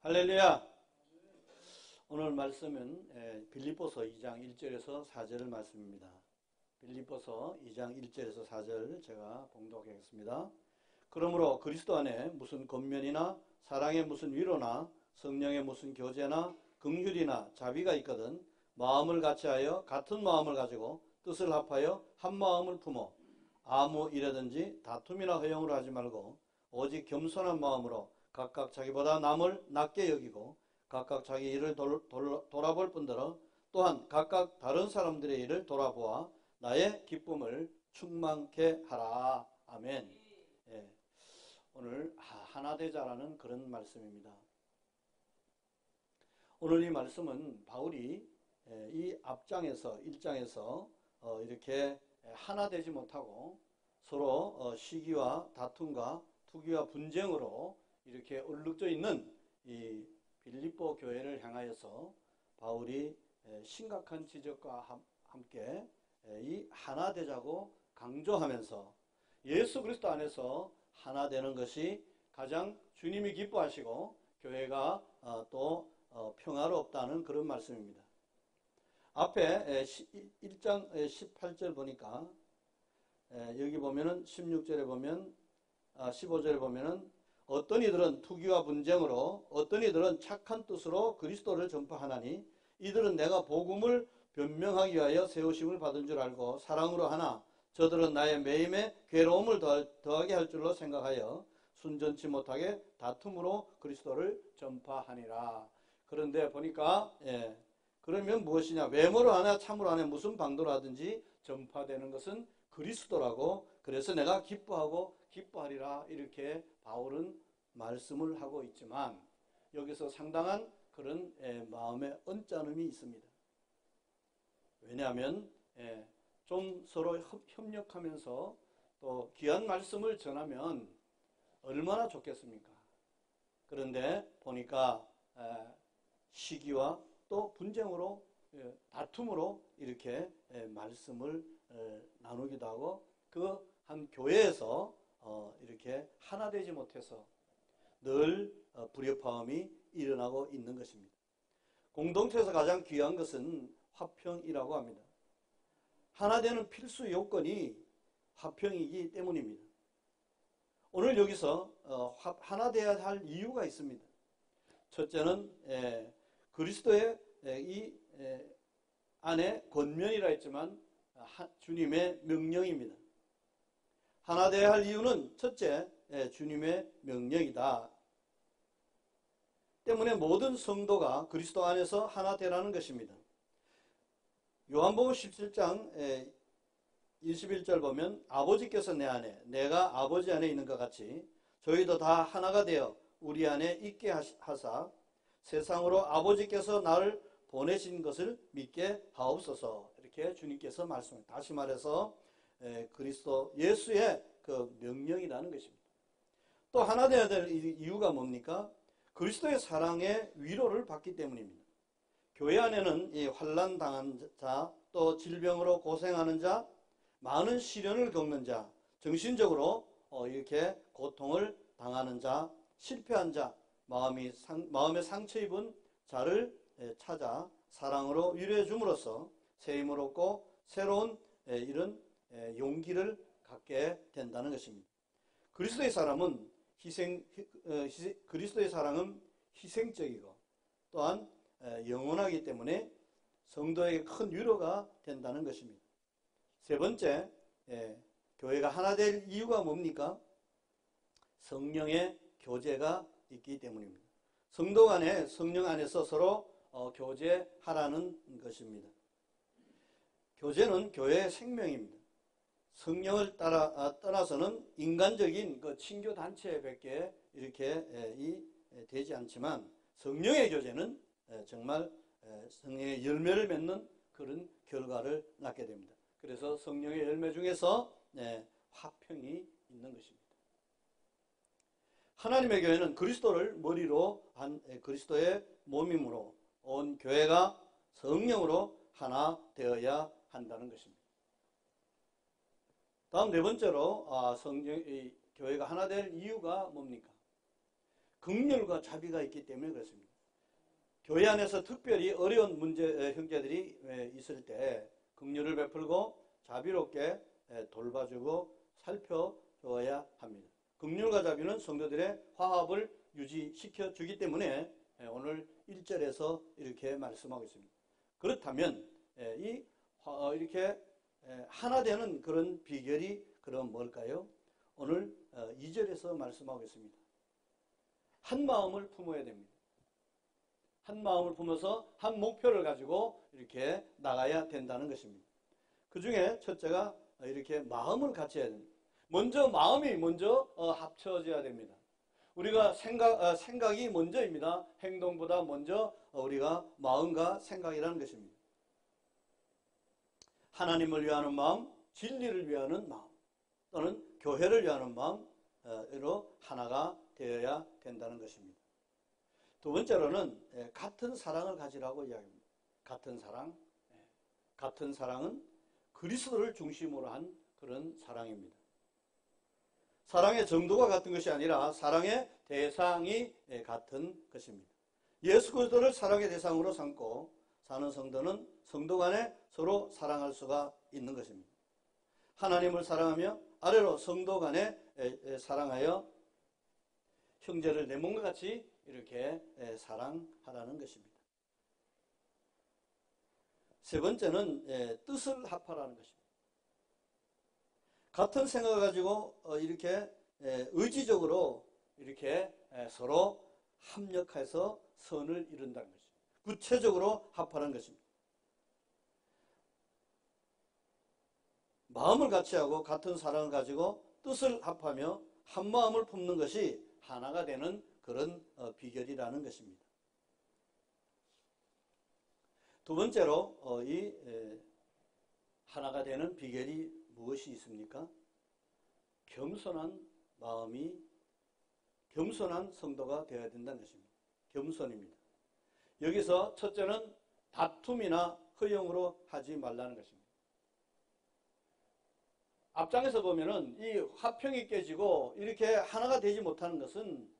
할렐루야. 오늘 말씀은 빌립보서 2장 1절에서 4절 말씀입니다. 빌립보서 2장 1절에서 4절 제가 봉독하겠습니다. 그러므로 그리스도 안에 무슨 권면이나 사랑의 무슨 위로나 성령의 무슨 교제나 긍휼이나 자비가 있거든 마음을 같이하여 같은 마음을 가지고 뜻을 합하여 한 마음을 품어 아무 일에든지 다툼이나 허용으로 하지 말고 오직 겸손한 마음으로 각각 자기보다 남을 낮게 여기고 각각 자기 일을 돌아볼 뿐더러 또한 각각 다른 사람들의 일을 돌아보아 나의 기쁨을 충만케 하라. 아멘. 예, 오늘 하나 되자라는 그런 말씀입니다. 오늘 이 말씀은 바울이 이 앞장에서 1장에서 이렇게 하나 되지 못하고 서로 시기와 다툼과 투기와 분쟁으로 이렇게 얼룩져 있는 이 빌립보 교회를 향하여서 바울이 심각한 지적과 함께 이 하나 되자고 강조하면서 예수 그리스도 안에서 하나 되는 것이 가장 주님이 기뻐하시고 교회가 또 평화롭다는 그런 말씀입니다. 앞에 1장 18절 보니까 여기 보면은 16절에 보면 15절에 보면은 어떤 이들은 투기와 분쟁으로 어떤 이들은 착한 뜻으로 그리스도를 전파하나니 이들은 내가 복음을 변명하기 위하여 세우심을 받은 줄 알고 사랑으로 하나 저들은 나의 매임에 괴로움을 더하게 할 줄로 생각하여 순전치 못하게 다툼으로 그리스도를 전파하니라. 그런데 보니까 그러면 무엇이냐, 외모로 하나 참으로 하나 무슨 방도로 하든지 전파되는 것은 그리스도라고, 그래서 내가 기뻐하고 기뻐하리라, 이렇게 바울은 말씀을 하고 있지만 여기서 상당한 그런 마음의 언짢음이 있습니다. 왜냐하면 좀 서로 협력하면서 또 귀한 말씀을 전하면 얼마나 좋겠습니까? 그런데 보니까 시기와 또 분쟁으로 다툼으로 이렇게 말씀을 나누기도 하고 그 한 교회에서 이렇게 하나 되지 못해서 늘 불협화음이 일어나고 있는 것입니다. 공동체에서 가장 귀한 것은 화평이라고 합니다. 하나 되는 필수 요건이 화평이기 때문입니다. 오늘 여기서 하나 되어야 할 이유가 있습니다. 첫째는 그리스도의 이 안에 권면이라 했지만 주님의 명령입니다. 하나 되어야 할 이유는 첫째, 주님의 명령이다. 때문에 모든 성도가 그리스도 안에서 하나 되라는 것입니다. 요한복음 17장 21절 보면 아버지께서 내 안에 내가 아버지 안에 있는 것 같이 저희도 다 하나가 되어 우리 안에 있게 하사 세상으로 아버지께서 나를 보내신 것을 믿게 하옵소서. 이렇게 주님께서 말씀합니다. 다시 말해서 그리스도 예수의 그 명령이라는 것입니다. 또 하나 되어야 될 이유가 뭡니까? 그리스도의 사랑의 위로를 받기 때문입니다. 교회 안에는 이 환난 당한 자, 또 질병으로 고생하는 자, 많은 시련을 겪는 자, 정신적으로 이렇게 고통을 당하는 자, 실패한 자, 마음에 상처 입은 자를 찾아 사랑으로 위로해 줌으로써 새 힘을 얻고 새로운 이런 용기를 갖게 된다는 것입니다. 그리스도의 사랑은 희생적이고 또한 영원하기 때문에 성도에게 큰 위로가 된다는 것입니다. 세 번째, 교회가 하나 될 이유가 뭡니까? 성령의 교제가 있기 때문입니다. 성도 간에 성령 안에서 서로 교제하라는 것입니다. 교제는 교회의 생명입니다. 성령을 떠나서는 인간적인 그 친교 단체밖에 이렇게 되지 않지만 성령의 교제는 정말 성령의 열매를 맺는 그런 결과를 낳게 됩니다. 그래서 성령의 열매 중에서 화평이 있는 것입니다. 하나님의 교회는 그리스도를 머리로 한 그리스도의 몸이므로 온 교회가 성령으로 하나 되어야 한다는 것입니다. 다음 네 번째로 교회가 하나 될 이유가 뭡니까? 긍휼과 자비가 있기 때문에 그렇습니다. 교회 안에서 특별히 어려운 형제들이 있을 때 긍휼을 베풀고 자비롭게 돌봐주고 살펴줘야 합니다. 긍휼과 자비는 성도들의 화합을 유지시켜 주기 때문에 오늘 1절에서 이렇게 말씀하고 있습니다. 그렇다면 이렇게 하나 되는 그런 비결이 그럼 뭘까요? 오늘 2절에서 말씀하고 있습니다. 한 마음을 품어야 됩니다. 한 마음을 품어서 한 목표를 가지고 이렇게 나가야 된다는 것입니다. 그 중에 첫째가 이렇게 마음을 같이 해야 됩니다. 마음이 먼저 합쳐져야 됩니다. 우리가 생각이 먼저입니다. 행동보다 먼저 우리가 마음과 생각이라는 것입니다. 하나님을 위하는 마음, 진리를 위하는 마음, 또는 교회를 위하는 마음으로 하나가 되어야 된다는 것입니다. 두 번째로는 같은 사랑을 가지라고 이야기합니다. 같은 사랑. 같은 사랑은 그리스도를 중심으로 한 그런 사랑입니다. 사랑의 정도가 같은 것이 아니라 사랑의 대상이 같은 것입니다. 예수 그리스도를 사랑의 대상으로 삼고 사는 성도는 성도 간에 서로 사랑할 수가 있는 것입니다. 하나님을 사랑하며 아래로 성도 간에 사랑하여 형제를 내 몸과 같이 이렇게 사랑하라는 것입니다. 세 번째는 뜻을 합하라는 것입니다. 같은 생각을 가지고 이렇게 의지적으로 이렇게 서로 합력해서 선을 이룬다는 것입니다. 구체적으로 합하는 것입니다. 마음을 같이 하고 같은 사랑을 가지고 뜻을 합하며 한 마음을 품는 것이 하나가 되는 그런 비결이라는 것입니다. 두 번째로 이 하나가 되는 비결이 무엇이 있습니까? 겸손한 마음이 겸손한 성도가 되어야 된다는 것입니다. 겸손입니다. 여기서 첫째는 다툼이나 허용으로 하지 말라는 것입니다. 앞장에서 보면은 이 화평이 깨지고 이렇게 하나가 되지 못하는 것은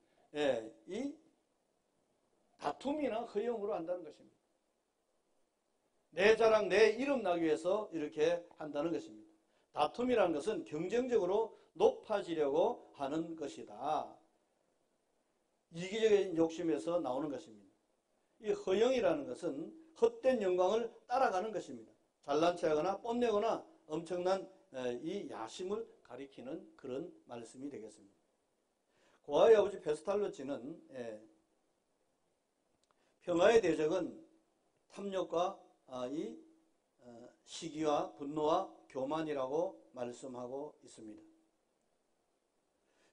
이 다툼이나 허용으로 한다는 것입니다. 내 자랑, 내 이름 나기 위해서 이렇게 한다는 것입니다. 다툼이라는 것은 경쟁적으로 높아지려고 하는 것이다. 이기적인 욕심에서 나오는 것입니다. 이 허영이라는 것은 헛된 영광을 따라가는 것입니다. 잘난 체하거나 뽐내거나 엄청난 이 야심을 가리키는 그런 말씀이 되겠습니다. 고아의 아버지 베스탈로치는 평화의 대적은 탐욕과 이 시기와 분노와 교만이라고 말씀하고 있습니다.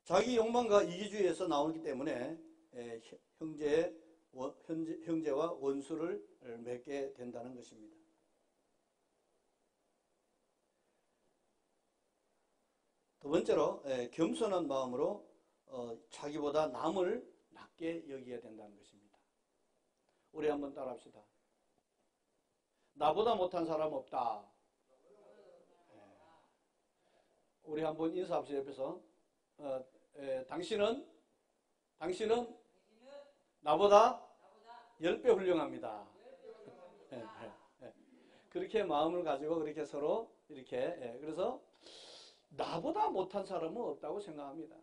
자기 욕망과 이기주의에서 나오기 때문에 형제와 원수를 맺게 된다는 것입니다. 두 번째로 겸손한 마음으로 자기보다 남을 낮게 여기게 된다는 것입니다. 우리 한번 따라합시다. 나보다 못한 사람 없다. 우리 한번 인사합시다. 옆에서 당신은 나보다 10배 훌륭합니다. 그렇게 마음을 가지고 그렇게 서로 이렇게 그래서 나보다 못한 사람은 없다고 생각합니다.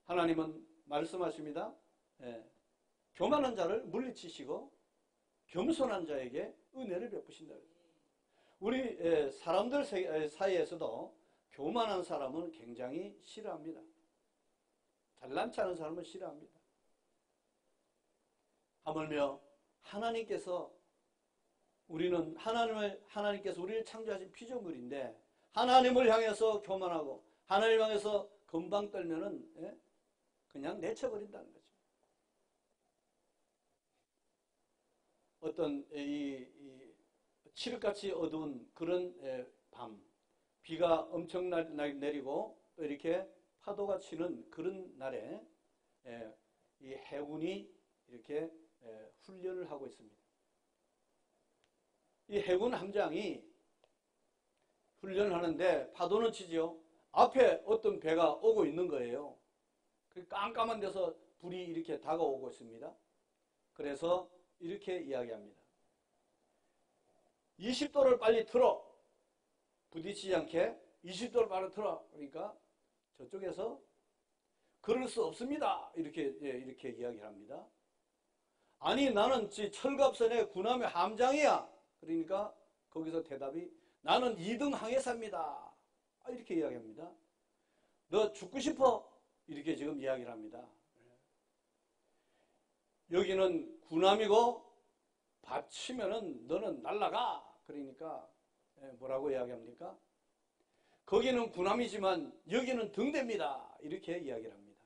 하나님은 말씀하십니다. 교만한 자를 물리치시고 겸손한 자에게 은혜를 베푸신다. 우리 사람들 사이에서도 교만한 사람은 굉장히 싫어합니다. 잘난 체하는 사람은 싫어합니다. 하물며 하나님께서 하나님께서 우리를 창조하신 피조물인데 하나님을 향해서 교만하고 하나님을 향해서 금방 떨면은 그냥 내쳐버린다는 거죠. 어떤 이 칠흑같이 어두운 그런 밤, 비가 엄청 내리고 또 이렇게 파도가 치는 그런 날에 이 해군이 이렇게 훈련을 하고 있습니다. 이 해군 함장이 훈련을 하는데 파도는 치지요. 앞에 어떤 배가 오고 있는 거예요. 그 깜깜한 데서 불이 이렇게 다가오고 있습니다. 그래서 이렇게 이야기합니다. 20도를 빨리 틀어. 부딪히지 않게 20도를 빨리 틀어. 그러니까 저쪽에서 그럴 수 없습니다. 이렇게 이야기를 합니다. 아니 나는 철갑선의 군함의 함장이야. 그러니까 거기서 대답이 나는 2등 항해사입니다. 이렇게 이야기합니다. 너 죽고 싶어? 이렇게 지금 이야기를 합니다. 여기는 군함이고 받치면은 너는 날아가. 그러니까 뭐라고 이야기합니까? 거기는 군함이지만 여기는 등대입니다. 이렇게 이야기를 합니다.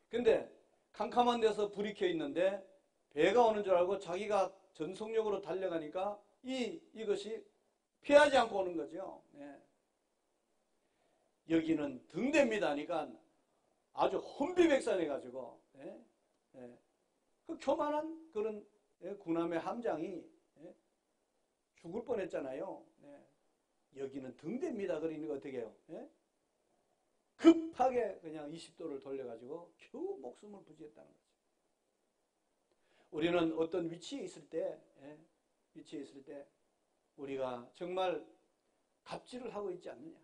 근데 캄캄한 데서 불이 켜 있는데 배가 오는 줄 알고 자기가 전속력으로 달려가니까 이것이 피하지 않고 오는 거죠. 네. 여기는 등대입니다. 하니까 아주 혼비백산해가지고 그 교만한 그런 군함의 함장이 죽을 뻔했잖아요. 여기는 등대입니다. 그러니까 어떻게 해요? 급하게 그냥 20도를 돌려가지고 겨우 목숨을 부지했다는 거죠. 우리는 어떤 위치에 있을 때 우리가 정말 갑질을 하고 있지 않느냐?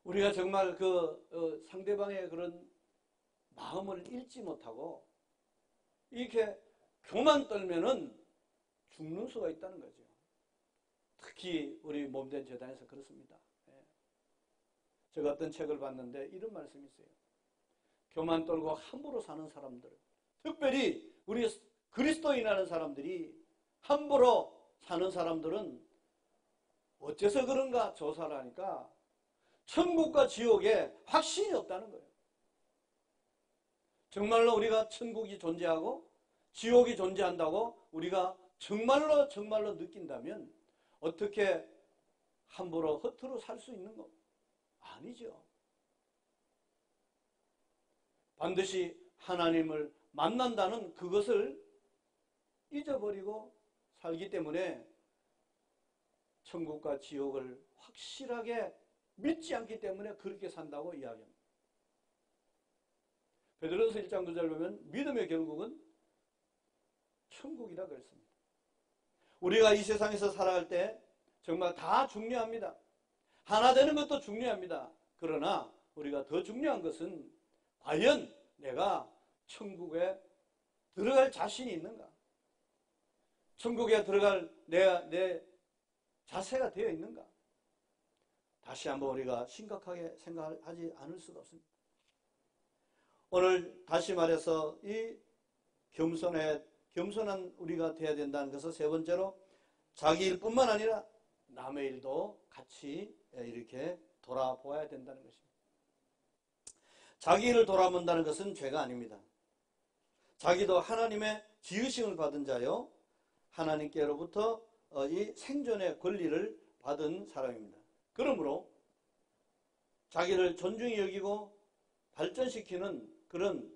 우리가 정말 상대방의 그런 마음을 읽지 못하고 이렇게 교만 떨면은 죽는 수가 있다는 거죠. 특히 우리 몸된 재단에서 그렇습니다. 제가 어떤 책을 봤는데 이런 말씀이 있어요. 교만 떨고 함부로 사는 사람들, 특별히 우리 그리스도인이라는 사람들이 함부로 사는 사람들은 어째서 그런가 조사를 하니까 천국과 지옥에 확신이 없다는 거예요. 정말로 우리가 천국이 존재하고 지옥이 존재한다고 우리가 정말로 느낀다면 어떻게 함부로 허투루 살 수 있는 거? 아니죠. 반드시 하나님을 만난다는 그것을 잊어버리고 살기 때문에 천국과 지옥을 확실하게 믿지 않기 때문에 그렇게 산다고 이야기합니다. 베드로전서 1장 9절 보면 믿음의 결국은 천국이라 그랬습니다. 우리가 이 세상에서 살아갈 때 정말 다 중요합니다. 하나 되는 것도 중요합니다. 그러나 우리가 더 중요한 것은 과연 내가 천국에 들어갈 자신이 있는가? 천국에 들어갈 내 자세가 되어 있는가? 다시 한번 우리가 심각하게 생각하지 않을 수가 없습니다. 오늘 다시 말해서 이 겸손한 우리가 되어야 된다는 것은 세 번째로 자기 일뿐만 아니라 남의 일도 같이 이렇게 돌아보아야 된다는 것입니다. 자기 일을 돌아본다는 것은 죄가 아닙니다. 자기도 하나님의 지으심을 받은 자요, 하나님께로부터 이 생존의 권리를 받은 사람입니다. 그러므로 자기를 존중히 여기고 발전시키는 그런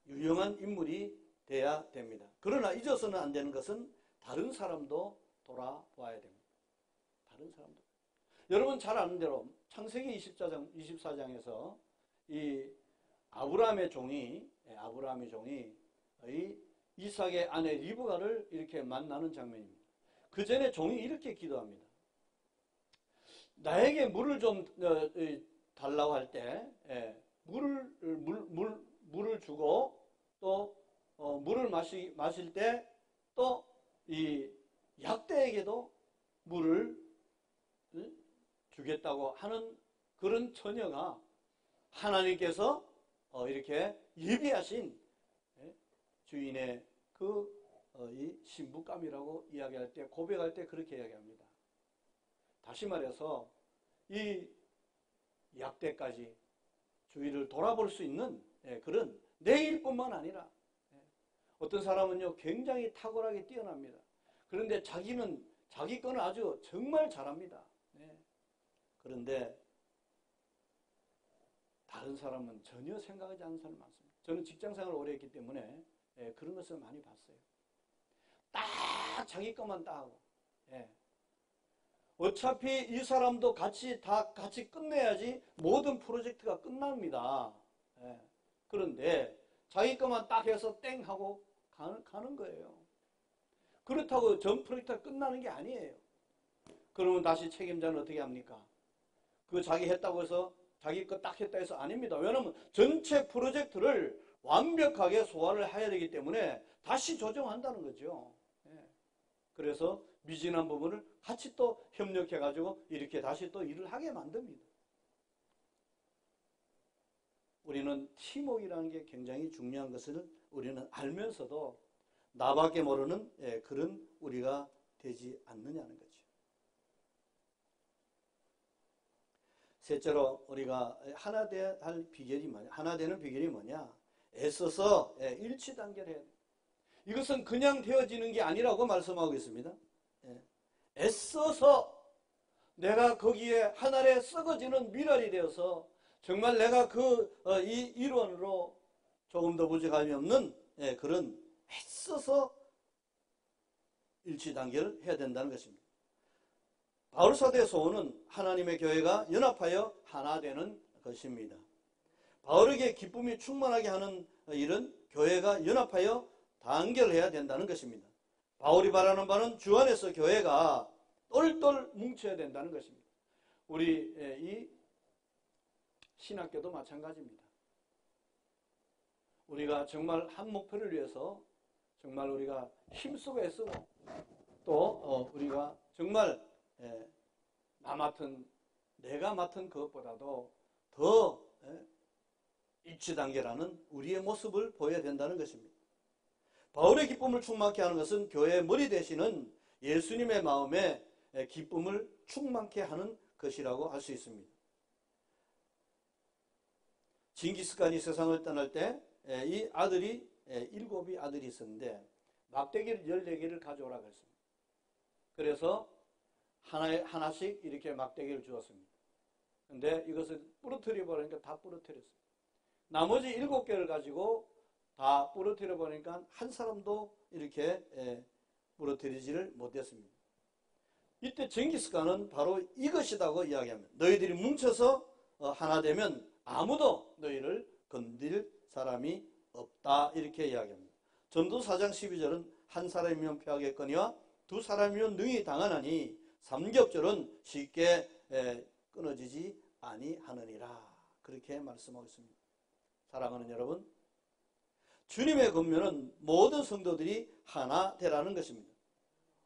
유용한 인물이 돼야 됩니다. 그러나 잊어서는 안 되는 것은 다른 사람도 돌아봐야 됩니다. 다른 사람도. 여러분 잘 아는 대로 창세기 24장에서 이 아브라함의 종이 이 이삭의 아내 리브가를 이렇게 만나는 장면입니다. 그 전에 종이 이렇게 기도합니다. 나에게 물을 좀 달라고 할 때 물을 주고 또 물을 마실 때 또 이 약대에게도 물을 주겠다고 하는 그런 처녀가 하나님께서 이렇게 예비하신 주인의 이 신부감이라고 이야기할 때, 고백할 때 그렇게 이야기합니다. 다시 말해서 이 약대까지 주위를 돌아볼 수 있는 그런 내 일뿐만 아니라 어떤 사람은요 굉장히 탁월하게 뛰어납니다. 그런데 자기 거는 아주 정말 잘합니다. 그런데 다른 사람은 전혀 생각하지 않는 사람이 많습니다. 저는 직장생활을 오래 했기 때문에 그런 것을 많이 봤어요. 딱 자기 것만 딱 하고 어차피 이 사람도 같이 끝내야지 모든 프로젝트가 끝납니다. 예. 그런데 자기 것만 딱 해서 땡 하고 가는 거예요. 그렇다고 전 프로젝트가 끝나는 게 아니에요. 그러면 다시 책임자는 어떻게 합니까? 그 자기 했다고 해서 자기 거 딱 했다 해서 아닙니다. 왜냐하면 전체 프로젝트를 완벽하게 소화를 해야 되기 때문에 다시 조정한다는 거죠. 예. 그래서 미진한 부분을 같이 또 협력해가지고 이렇게 다시 또 일을 하게 만듭니다. 우리는 팀워크라는 게 굉장히 중요한 것을 우리는 알면서도 나밖에 모르는 그런 우리가 되지 않느냐는 거죠. 셋째로 우리가 하나 될 비결이 뭐냐? 하나 되는 비결이 뭐냐? 애써서 일치 단결해야 돼. 이것은 그냥 되어지는 게 아니라고 말씀하고 있습니다. 애써서 내가 거기에 하늘에 썩어지는 미랄이 되어서 정말 내가 이 일원으로 조금 더 부족함이 없는 그런 애써서 일치 단결을 해야 된다는 것입니다. 바울사도의 소원은 하나님의 교회가 연합하여 하나 되는 것입니다. 바울에게 기쁨이 충만하게 하는 일은 교회가 연합하여 단결해야 된다는 것입니다. 바울이 바라는 바는 주 안에서 교회가 똘똘 뭉쳐야 된다는 것입니다. 우리 이 신학교도 마찬가지입니다. 우리가 정말 한 목표를 위해서 정말 우리가 힘쓰고 애쓰고 또 우리가 정말 내가 맡은 그것보다도 더 일치단계라는 우리의 모습을 보여야 된다는 것입니다. 바울의 기쁨을 충만케 하는 것은 교회의 머리 되시는 예수님의 마음에 기쁨을 충만케 하는 것이라고 할 수 있습니다. 징기스칸이 세상을 떠날 때 이 아들이 7 아들이 있었는데 막대기를 14개를 가져오라고 했습니다. 그래서 하나씩 이렇게 막대기를 주었습니다. 근데 이것을 부러뜨려 버리니까 다 부러뜨렸어요. 나머지 7개를 가지고 다 부러뜨려 버리니까 한 사람도 이렇게 부러뜨리지를 못했습니다. 이때 징기스칸은 바로 이것이라고 이야기합니다. 너희들이 뭉쳐서 하나 되면 아무도 너희를 건드릴 사람이 없다 이렇게 이야기합니다. 전도 4장 12절은 한 사람이면 패하겠거니와 두 사람이면 능히 당하나니 삼겹절은 쉽게 끊어지지 아니하느니라 그렇게 말씀하고 있습니다. 사랑하는 여러분, 주님의 권면은 모든 성도들이 하나 되라는 것입니다.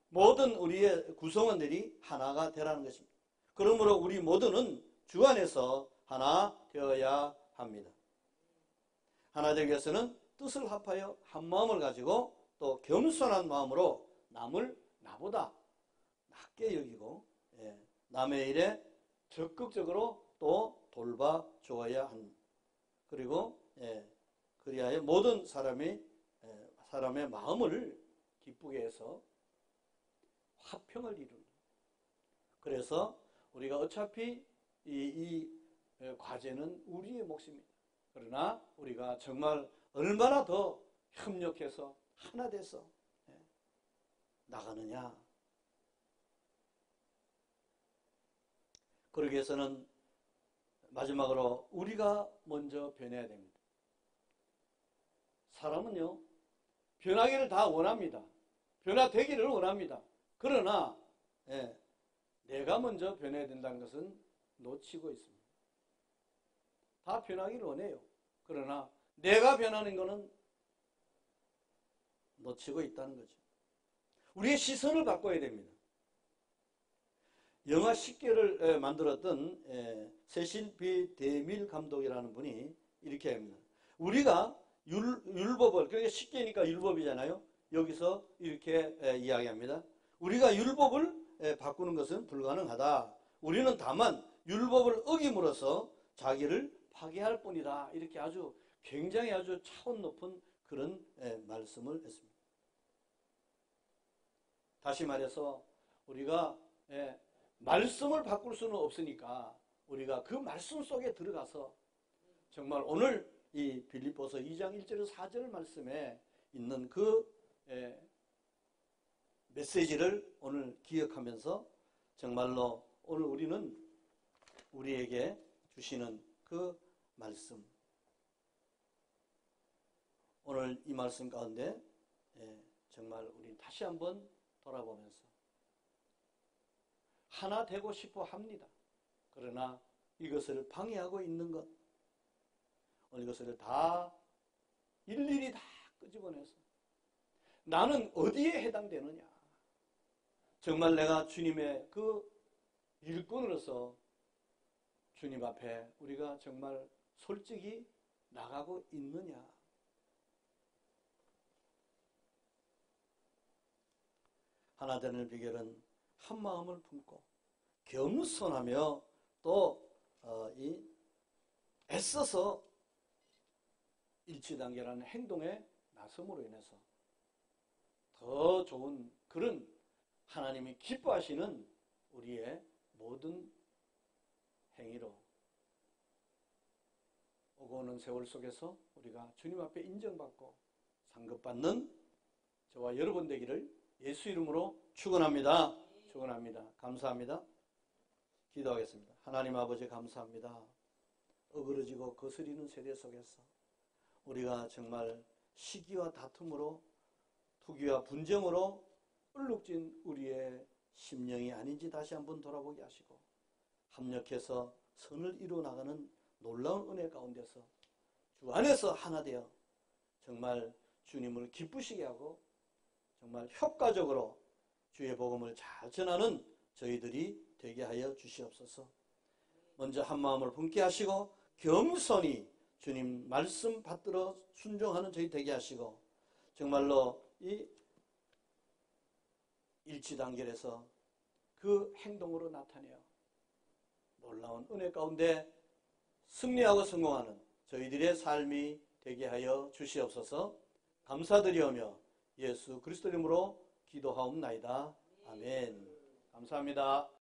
모든 우리의 구성원들이 하나가 되라는 것입니다. 그러므로 우리 모두는 주 안에서 하나 되어야 합니다. 하나 되기 위해서는 뜻을 합하여 한 마음을 가지고 또 겸손한 마음으로 남을 나보다 낮게 여기고 남의 일에 적극적으로 또 돌봐주어야 합니다. 그리고 그리하여 모든 사람의 마음을 기쁘게 해서 화평을 이룬다. 그래서 우리가 어차피 이 과제는 우리의 몫입니다. 그러나 우리가 정말 얼마나 더 협력해서 하나 돼서 나가느냐. 그러기 위해서는 마지막으로 우리가 먼저 변해야 됩니다. 사람은요, 변하기를 다 원합니다. 변화되기를 원합니다. 그러나 내가 먼저 변해야 된다는 것은 놓치고 있습니다. 다 변하기를 원해요. 그러나 내가 변하는 것은 놓치고 있다는 거죠. 우리의 시선을 바꿔야 됩니다. 영화 10개를 만들었던 세실 B 데밀 감독이라는 분이 이렇게 합니다. 우리가 율법을, 그러니까 10개니까 율법이잖아요. 여기서 이렇게 이야기합니다. 우리가 율법을 바꾸는 것은 불가능하다. 우리는 다만 율법을 어김으로써 자기를 파괴할 뿐이다. 이렇게 굉장히 아주 차원 높은 그런 말씀을 했습니다. 다시 말해서 우리가 말씀을 바꿀 수는 없으니까 우리가 그 말씀 속에 들어가서 정말 오늘 이 빌립보서 2장 1절에서 4절 말씀에 있는 그 메시지를 오늘 기억하면서 정말로 오늘 우리는 우리에게 주시는 그 말씀, 오늘 이 말씀 가운데 정말 우리 다시 한번 돌아보면서 하나 되고 싶어 합니다. 그러나 이것을 방해하고 있는 것, 오늘 이것을 다 일일이 다 끄집어내서 나는 어디에 해당되느냐, 정말 내가 주님의 그 일꾼으로서 주님 앞에 우리가 정말 솔직히 나가고 있느냐. 하나 되는 비결은 한 마음을 품고 겸손하며 또 애써서 일치단계라는 행동에 나섬으로 인해서 더 좋은 그런 하나님이 기뻐하시는 우리의 모든 행위로 오고 오는 세월 속에서 우리가 주님 앞에 인정받고 상급받는 저와 여러분 되기를 예수 이름으로 축원합니다. 축원합니다. 감사합니다. 기도하겠습니다. 하나님 아버지 감사합니다. 어그러지고 거스리는 세대 속에서 우리가 정말 시기와 다툼으로 투기와 분쟁으로 얼룩진 우리의 심령이 아닌지 다시 한번 돌아보게 하시고 합력해서 선을 이루어 나가는 놀라운 은혜 가운데서 주 안에서 하나 되어 정말 주님을 기쁘시게 하고 정말 효과적으로 주의 복음을 잘 전하는 저희들이 되게 하여 주시옵소서. 먼저 한 마음을 품게 하시고 겸손히 주님 말씀 받들어 순종하는 저희 되게 하시고 정말로 이 일치단결에서 그 행동으로 나타내어 놀라운 은혜 가운데 승리하고 성공하는 저희들의 삶이 되게 하여 주시옵소서. 감사드리오며 예수 그리스도 이름으로 기도하옵나이다. 아멘. 감사합니다.